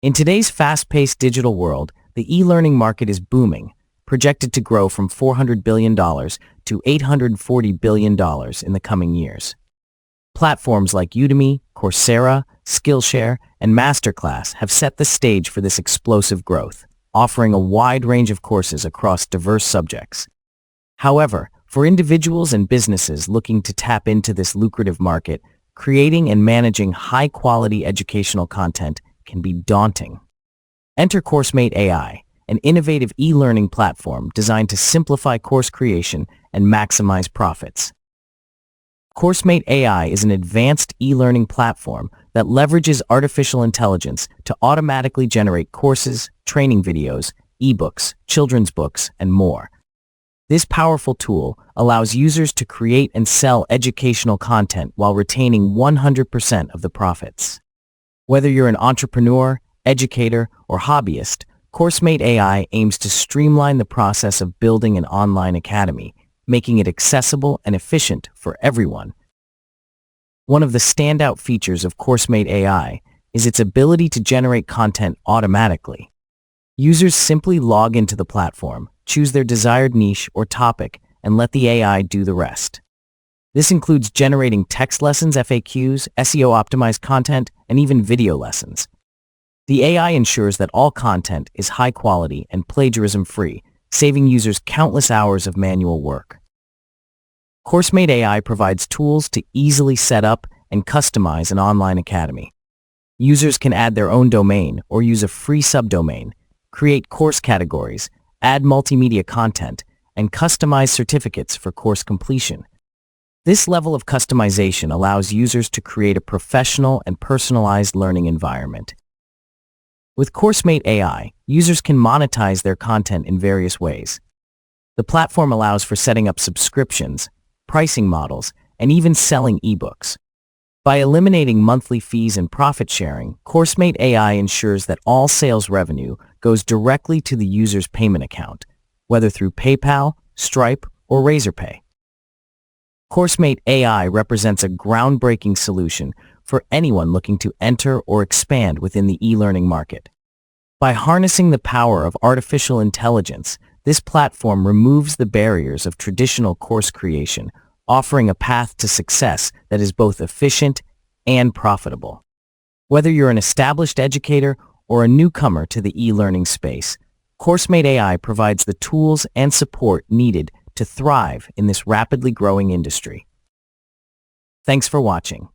In today's fast-paced digital world, the e-learning market is booming, projected to grow from $400 billion to $840 billion in the coming years. Platforms like Udemy, Coursera, Skillshare, and MasterClass have set the stage for this explosive growth, offering a wide range of courses across diverse subjects. However, for individuals and businesses looking to tap into this lucrative market, creating and managing high-quality educational content can be daunting. Enter CourseMate AI, an innovative e-learning platform designed to simplify course creation and maximize profits. CourseMate AI is an advanced e-learning platform that leverages artificial intelligence to automatically generate courses, training videos, eBooks, children's books, and more. This powerful tool allows users to create and sell educational content while retaining 100% of the profits. Whether you're an entrepreneur, educator, or hobbyist, CourseMate AI aims to streamline the process of building an online academy, making it accessible and efficient for everyone. One of the standout features of CourseMate AI is its ability to generate content automatically. Users simply log into the platform, choose their desired niche or topic, and let the AI do the rest. This includes generating text lessons, FAQs, SEO-optimized content, and even video lessons. The AI ensures that all content is high quality and plagiarism-free, saving users countless hours of manual work. CourseMate AI provides tools to easily set up and customize an online academy. Users can add their own domain or use a free subdomain, create course categories, add multimedia content, and customize certificates for course completion. This level of customization allows users to create a professional and personalized learning environment. With CourseMate AI, users can monetize their content in various ways. The platform allows for setting up subscriptions, pricing models, and even selling eBooks. By eliminating monthly fees and profit sharing, CourseMate AI ensures that all sales revenue goes directly to the user's payment account, whether through PayPal, Stripe, or Razorpay. CourseMate AI represents a groundbreaking solution for anyone looking to enter or expand within the e-learning market. By harnessing the power of artificial intelligence, this platform removes the barriers of traditional course creation, offering a path to success that is both efficient and profitable. Whether you're an established educator or a newcomer to the e-learning space, CourseMate AI provides the tools and support needed to thrive in this rapidly growing industry. Thanks for watching.